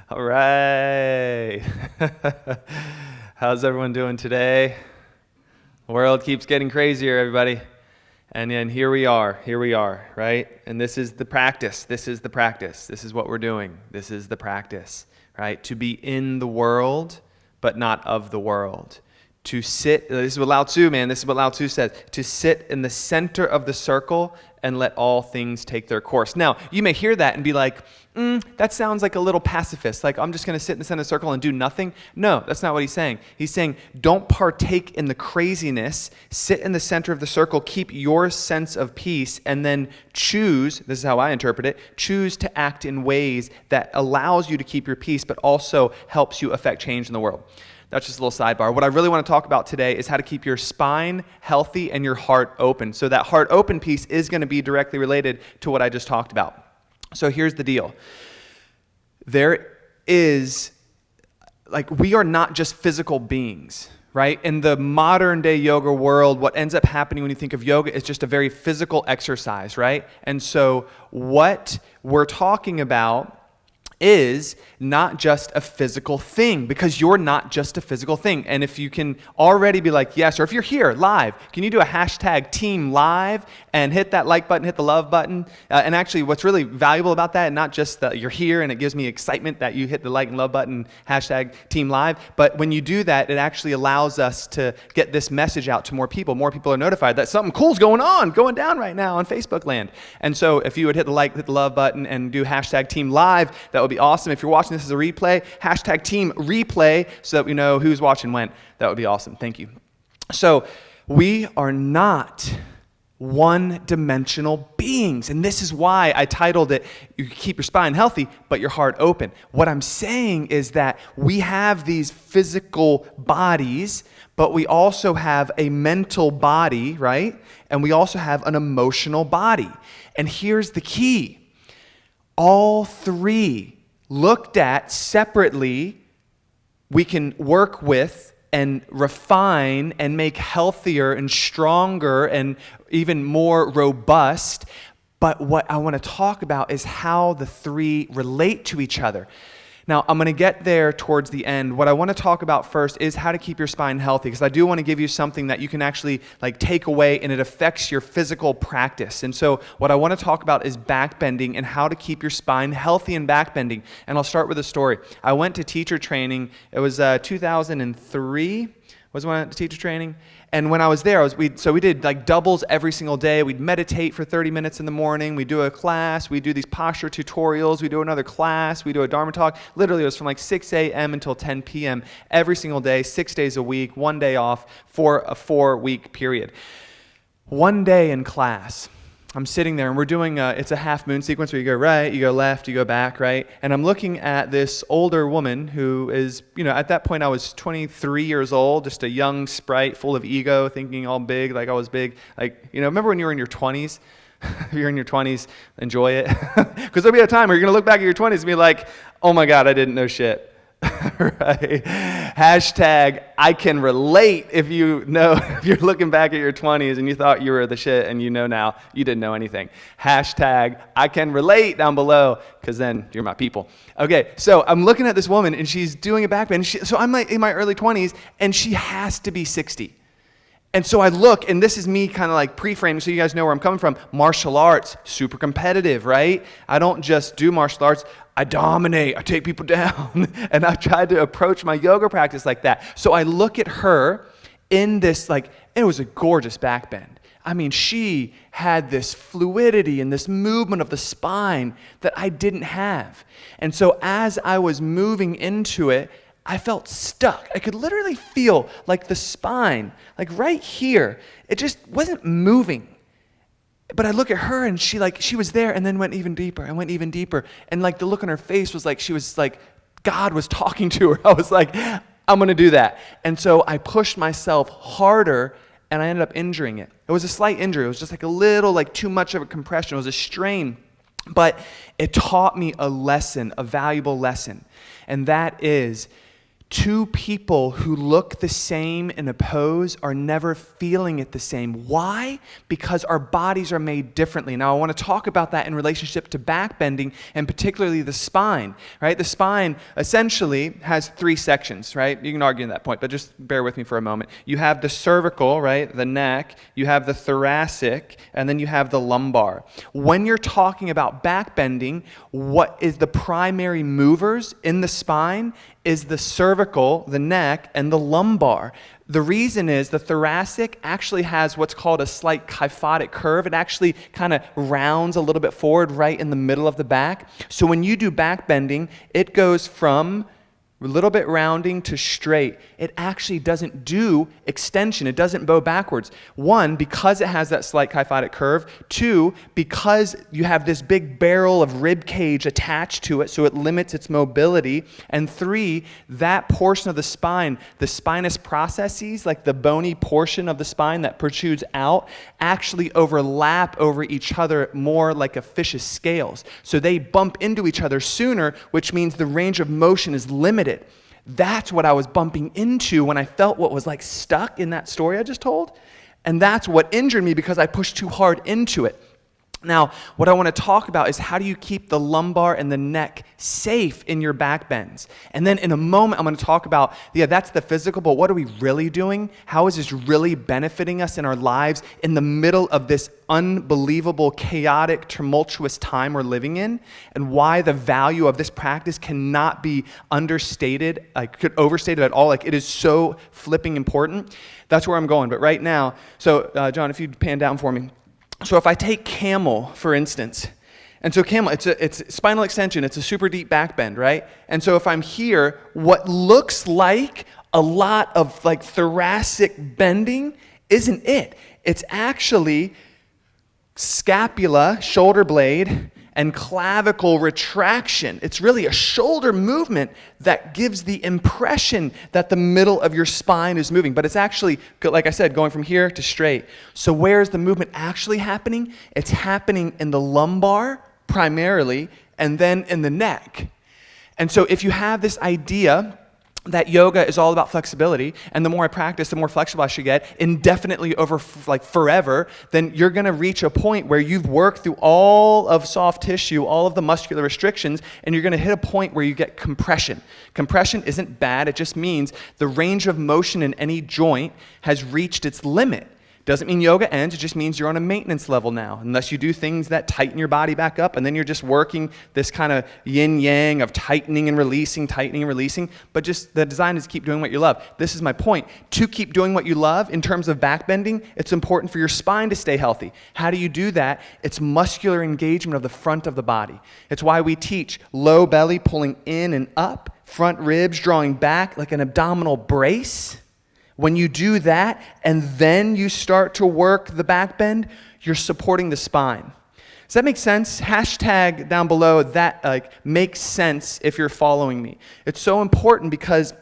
All right. How's everyone doing today? The world keeps getting crazier, everybody. And then here we are, right? And this is the practice. This is what we're doing. This is the practice, right? To be in the world, but not of the world. To sit, this is what Lao Tzu, man, this is what Lao Tzu says, to sit in the center of the circle and let all things take their course. Now, you may hear that and be like, that sounds like a little pacifist, like I'm just going to sit in the center of the circle and do nothing. No, that's not what he's saying. He's saying, don't partake in the craziness, sit in the center of the circle, keep your sense of peace, and then choose, this is how I interpret it, choose to act in ways that allows you to keep your peace, but also helps you affect change in the world. That's just a little sidebar. What I really want to talk about today is how to keep your spine healthy and your heart open. So that heart open piece is going to be directly related to what I just talked about. So here's the deal. There is, we are not just physical beings, right? In the modern day yoga world, what ends up happening when you think of yoga is just a very physical exercise, right? And so what we're talking about is not just a physical thing, because you're not just a physical thing. And if you can already be like, yes, or if you're here live, can you do a hashtag team live and hit that like button, hit the love button? And actually what's really valuable about that, not just that you're here and it gives me excitement that you hit the like and love button, hashtag team live, but when you do that, it actually allows us to get this message out to more people. More people are notified that something cool's going down right now on Facebook land. And so if you would hit the like, hit the love button and do hashtag team live, that would be awesome. If you're watching this as a replay, hashtag team replay so that we know who's watching when. That would be awesome. Thank you. So we are not one-dimensional beings. And this is why I titled it, You Keep Your Spine Healthy, but Your Heart Open. What I'm saying is that we have these physical bodies, but we also have a mental body, right? And we also have an emotional body. And here's the key. All three looked at separately, we can work with and refine and make healthier and stronger and even more robust. But what I want to talk about is how the three relate to each other. Now, I'm going to get there towards the end. What I want to talk about first is how to keep your spine healthy, because I do want to give you something that you can actually take away, and it affects your physical practice. And so what I want to talk about is backbending and how to keep your spine healthy and backbending. And I'll start with a story. I went to teacher training. It was 2003 was when I went to teacher training. And when I was there, we did doubles every single day. We'd meditate for 30 minutes in the morning. We do a class. We do these posture tutorials. We do another class. We do a Dharma talk. Literally, it was from 6 a.m. until 10 p.m. every single day, 6 days a week, 1 day off for a 4-week period. One day in class, I'm sitting there and we're doing it's a half moon sequence where you go right, you go left, you go back, right? And I'm looking at this older woman who is, at that point I was 23 years old, just a young sprite full of ego, thinking all big, like I was big. Remember when you were in your 20s? If you're in your 20s, enjoy it. Because there'll be a time where you're going to look back at your 20s and be like, oh my God, I didn't know shit. Right? Hashtag I can relate if you're looking back at your 20s and you thought you were the shit and you know now you didn't know anything. Hashtag I can relate down below, because then you're my people. Okay, so I'm looking at this woman and she's doing a backbend. So I'm in my early 20s and she has to be 60. And so I look, and this is me kind of pre-framing so you guys know where I'm coming from. Martial arts, super competitive, right? I don't just do martial arts. I dominate. I take people down. And I've tried to approach my yoga practice like that. So I look at her in this, it was a gorgeous backbend. I mean, she had this fluidity and this movement of the spine that I didn't have. And so as I was moving into it, I felt stuck. I could literally feel the spine, right here, it just wasn't moving. But I look at her and she was there and then went even deeper and went even deeper. And the look on her face was she was God was talking to her. I was like, I'm going to do that. And so I pushed myself harder and I ended up injuring it. It was a slight injury. It was just a little, too much of a compression. It was a strain. But it taught me a lesson, a valuable lesson. And that is two people who look the same in a pose are never feeling it the same. Why? Because our bodies are made differently. Now, I want to talk about that in relationship to backbending, and particularly the spine, right? The spine essentially has three sections, right? You can argue in that point, but just bear with me for a moment. You have the cervical, right? The neck. You have the thoracic, and then you have the lumbar. When you're talking about backbending, what is the primary movers in the spine is the cervical, the neck, and the lumbar. The reason is the thoracic actually has what's called a slight kyphotic curve. It actually kind of rounds a little bit forward right in the middle of the back. So when you do back bending, it goes from a little bit rounding to straight. It actually doesn't do extension. It doesn't bow backwards. One, because it has that slight kyphotic curve. Two, because you have this big barrel of rib cage attached to it, so it limits its mobility. And three, that portion of the spine, the spinous processes, like the bony portion of the spine that protrudes out, actually overlap over each other more like a fish's scales. So they bump into each other sooner, which means the range of motion is limited. That's what I was bumping into when I felt what was like stuck in that story I just told. And that's what injured me because I pushed too hard into it. Now, what I want to talk about is how do you keep the lumbar and the neck safe in your back bends? And then in a moment, I'm going to talk about, that's the physical, but what are we really doing? How is this really benefiting us in our lives in the middle of this unbelievable, chaotic, tumultuous time we're living in? And why the value of this practice cannot be understated, overstated at all. Like, it is so flipping important. That's where I'm going. But right now, so John, if you'd pan down for me. So if I take camel, for instance, and so camel, it's spinal extension, it's a super deep back bend, right? And so if I'm here, what looks like a lot of like thoracic bending isn't it. It's actually scapula, shoulder blade, and clavicle retraction. It's really a shoulder movement that gives the impression that the middle of your spine is moving. But it's actually, like I said, going from here to straight. So where's the movement actually happening? It's happening in the lumbar primarily, and then in the neck. And so if you have this idea that yoga is all about flexibility, and the more I practice, the more flexible I should get, indefinitely over like forever, then you're going to reach a point where you've worked through all of soft tissue, all of the muscular restrictions, and you're going to hit a point where you get compression. Compression isn't bad. It just means the range of motion in any joint has reached its limit. Doesn't mean yoga ends, it just means you're on a maintenance level now, unless you do things that tighten your body back up, and then you're just working this kind of yin-yang of tightening and releasing, but just the design is keep doing what you love. This is my point. To keep doing what you love in terms of back bending, it's important for your spine to stay healthy. How do you do that? It's muscular engagement of the front of the body. It's why we teach low belly pulling in and up, front ribs drawing back like an abdominal brace. When you do that and then you start to work the back bend, you're supporting the spine. Does that make sense? Hashtag down below that makes sense if you're following me. It's so important because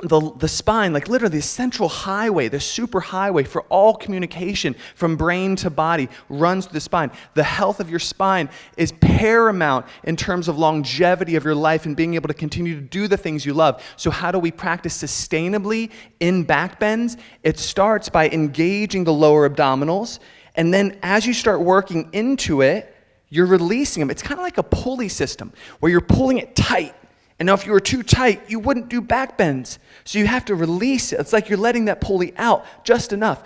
the spine, like literally the central highway, the super highway for all communication from brain to body runs through the spine. The health of your spine is paramount in terms of longevity of your life and being able to continue to do the things you love. So how do we practice sustainably in back bends? It starts by engaging the lower abdominals, and then as you start working into it, you're releasing them. It's kind of like a pulley system where you're pulling it tight. And now if you were too tight, you wouldn't do back bends. So you have to release it. It's like you're letting that pulley out just enough,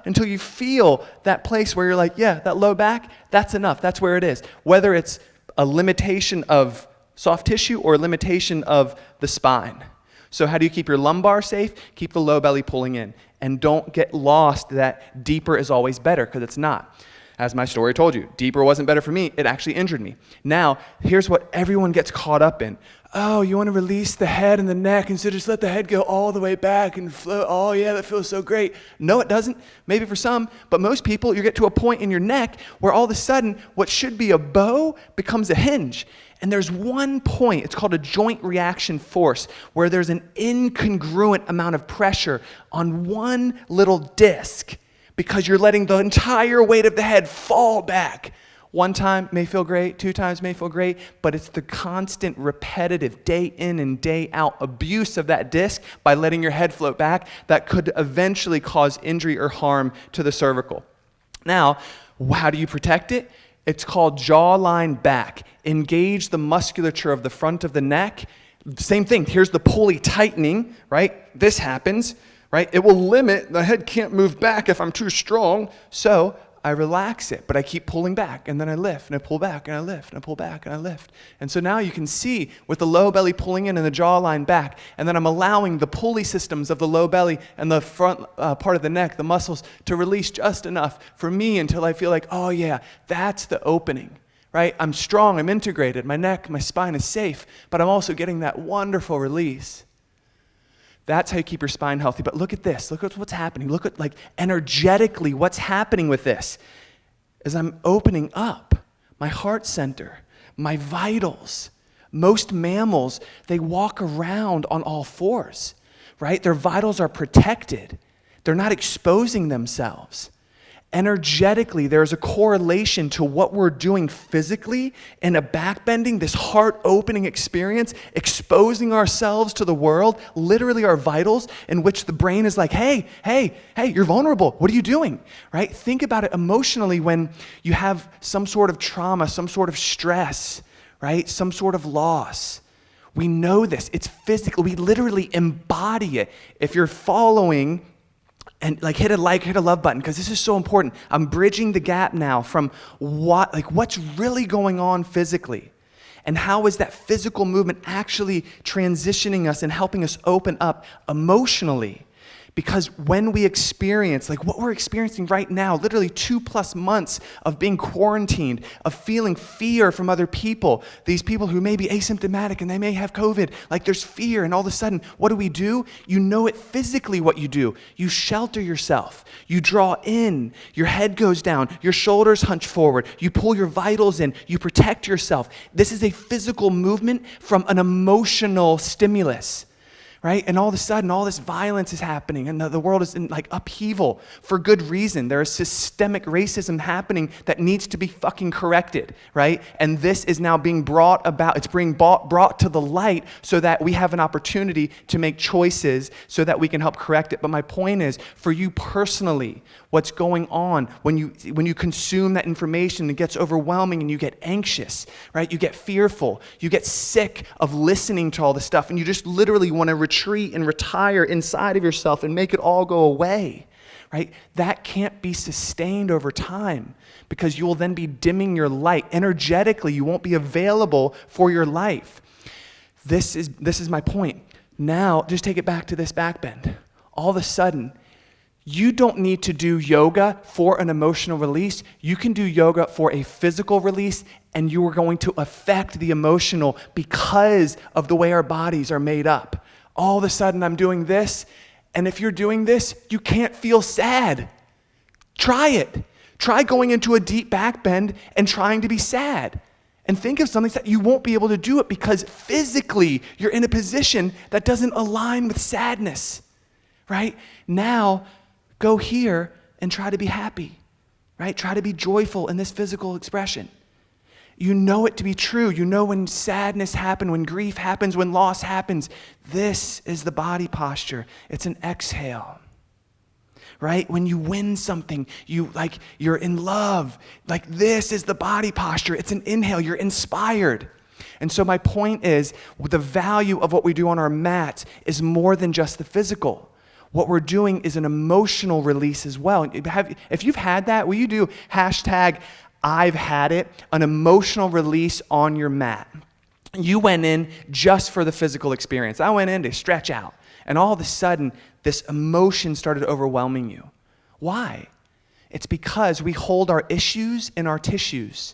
until you feel that place where you're like, yeah, that low back, that's enough. That's where it is. Whether it's a limitation of soft tissue or a limitation of the spine. So how do you keep your lumbar safe? Keep the low belly pulling in. And don't get lost that deeper is always better, because it's not. As my story told you, deeper wasn't better for me. It actually injured me. Now, here's what everyone gets caught up in. Oh, you want to release the head and the neck, and so just let the head go all the way back and float. Oh, yeah, that feels so great. No, it doesn't. Maybe for some, but most people, you get to a point in your neck where all of a sudden, what should be a bow becomes a hinge. And there's one point, it's called a joint reaction force, where there's an incongruent amount of pressure on one little disc, because you're letting the entire weight of the head fall back. One time may feel great, 2 times may feel great, but it's the constant, repetitive, day in and day out abuse of that disc by letting your head float back that could eventually cause injury or harm to the cervical. Now, how do you protect it? It's called jawline back. Engage the musculature of the front of the neck. Same thing. Here's the pulley tightening, right? This happens, right? It will limit, the head can't move back if I'm too strong. So I relax it, but I keep pulling back, and then I lift, and I pull back, and I lift, and I pull back, and I lift. And so now you can see with the low belly pulling in and the jawline back, and then I'm allowing the pulley systems of the low belly and the front part of the neck, the muscles, to release just enough for me until I feel like, oh yeah, that's the opening, right? I'm strong, I'm integrated, my neck, my spine is safe, but I'm also getting that wonderful release. That's how you keep your spine healthy. But look at this. Look at what's happening. Look at, like, energetically what's happening with this. As I'm opening up my heart center, my vitals. Most mammals, they walk around on all fours, right? Their vitals are protected. They're not exposing themselves. Energetically, there's a correlation to what we're doing physically in a backbending, this heart-opening experience, exposing ourselves to the world, literally our vitals, in which the brain is like, hey, you're vulnerable. What are you doing, right? Think about it emotionally when you have some sort of trauma, some sort of stress, right? Some sort of loss. We know this. It's physical. We literally embody it. If you're following, and hit a love button, because this is so important. I'm bridging the gap now from what's really going on physically, and how is that physical movement actually transitioning us and helping us open up emotionally. Because when we experience, like what we're experiencing right now, literally 2+ months of being quarantined, of feeling fear from other people, these people who may be asymptomatic and they may have COVID, like there's fear, and all of a sudden, what do? You know it physically what you do. You shelter yourself. You draw in. Your head goes down. Your shoulders hunch forward. You pull your vitals in. You protect yourself. This is a physical movement from an emotional stimulus. Right? And all of a sudden, all this violence is happening, and the world is in upheaval for good reason. There is systemic racism happening that needs to be fucking corrected, right? And this is now being brought about. It's being brought to the light so that we have an opportunity to make choices so that we can help correct it. But my point is, for you personally, what's going on when you consume that information, it gets overwhelming and you get anxious, right? You get fearful. You get sick of listening to all this stuff, and you just literally want to retreat and retire inside of yourself and make it all go away, right? That can't be sustained over time, because you will then be dimming your light. Energetically, you won't be available for your life. This is my point. Now, just take it back to this backbend. All of a sudden, you don't need to do yoga for an emotional release. You can do yoga for a physical release, and you are going to affect the emotional because of the way our bodies are made up. All of a sudden, I'm doing this, and if you're doing this, you can't feel sad. Try it. Try going into a deep back bend and trying to be sad. And think of something that you won't be able to do it because physically you're in a position that doesn't align with sadness, right? Now, go here and try to be happy, right? Try to be joyful in this physical expression. You know it to be true. You know when sadness happens, when grief happens, when loss happens. This is the body posture. It's an exhale, right? When you win something, you're in love. This is the body posture. It's an inhale. You're inspired. And so my point is, the value of what we do on our mat is more than just the physical. What we're doing is an emotional release as well. If you've had that, will you do #I've had it, an emotional release on your mat? You went in just for the physical experience. I went in to stretch out. And all of a sudden, this emotion started overwhelming you. Why? It's because we hold our issues in our tissues.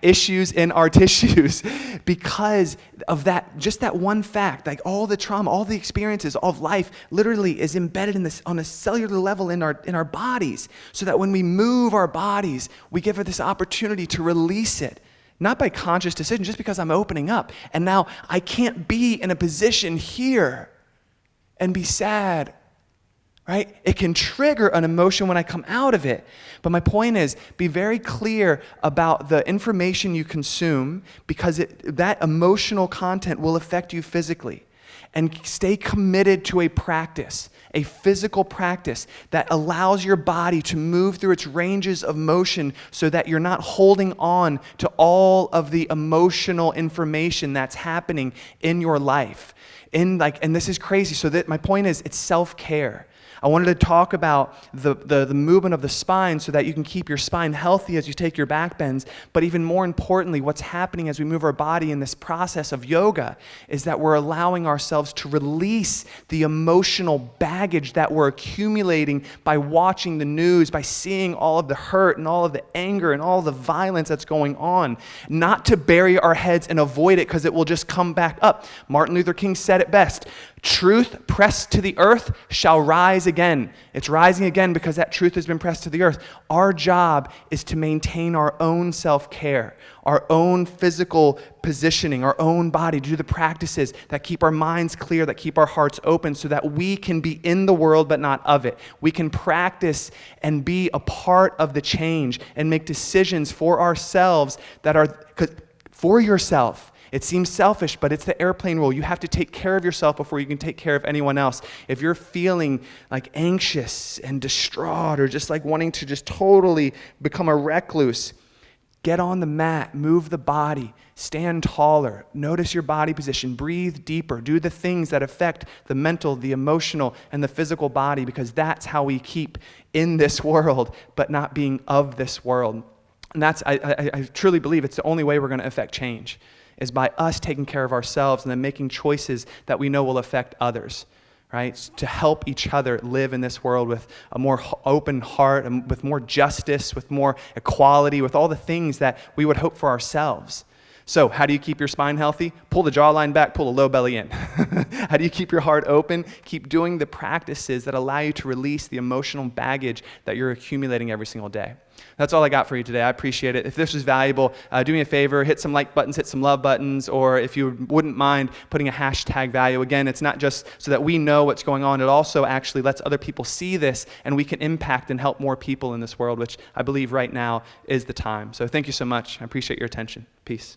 #issues in our tissues, because of that, just that one fact, all the trauma, all the experiences of life literally is embedded in this on a cellular level in our bodies, so that when we move our bodies, we give it this opportunity to release it, not by conscious decision, just because I'm opening up. And now I can't be in a position here and be sad, right? It can trigger an emotion when I come out of it. But my point is, be very clear about the information you consume, because that emotional content will affect you physically. And stay committed to a practice, a physical practice that allows your body to move through its ranges of motion so that you're not holding on to all of the emotional information that's happening in your life. And this is crazy. So that my point is, it's self-care. I wanted to talk about the movement of the spine so that you can keep your spine healthy as you take your back bends. But even more importantly, what's happening as we move our body in this process of yoga is that we're allowing ourselves to release the emotional baggage that we're accumulating by watching the news, by seeing all of the hurt and all of the anger and all of the violence that's going on. Not to bury our heads and avoid it because it will just come back up. Martin Luther King said it best. Truth pressed to the earth shall rise again. It's rising again because that truth has been pressed to the earth. Our job is to maintain our own self-care, our own physical positioning, our own body, to do the practices that keep our minds clear, that keep our hearts open so that we can be in the world but not of it. We can practice and be a part of the change and make decisions for ourselves that are for yourself. It seems selfish, but it's the airplane rule. You have to take care of yourself before you can take care of anyone else. If you're feeling like anxious and distraught or just like wanting to just totally become a recluse, get on the mat, move the body, stand taller, notice your body position, breathe deeper, do the things that affect the mental, the emotional, and the physical body, because that's how we keep in this world, but not being of this world. And that's, I truly believe it's the only way we're going to affect change, is by us taking care of ourselves and then making choices that we know will affect others, right? To help each other live in this world with a more open heart and with more justice, with more equality, with all the things that we would hope for ourselves. So how do you keep your spine healthy? Pull the jawline back, pull the low belly in. How do you keep your heart open? Keep doing the practices that allow you to release the emotional baggage that you're accumulating every single day. That's all I got for you today. I appreciate it. If this was valuable, do me a favor, hit some like buttons, hit some love buttons, or if you wouldn't mind putting a hashtag value. Again, it's not just so that we know what's going on. It also actually lets other people see this, and we can impact and help more people in this world, which I believe right now is the time. So thank you so much. I appreciate your attention. Peace.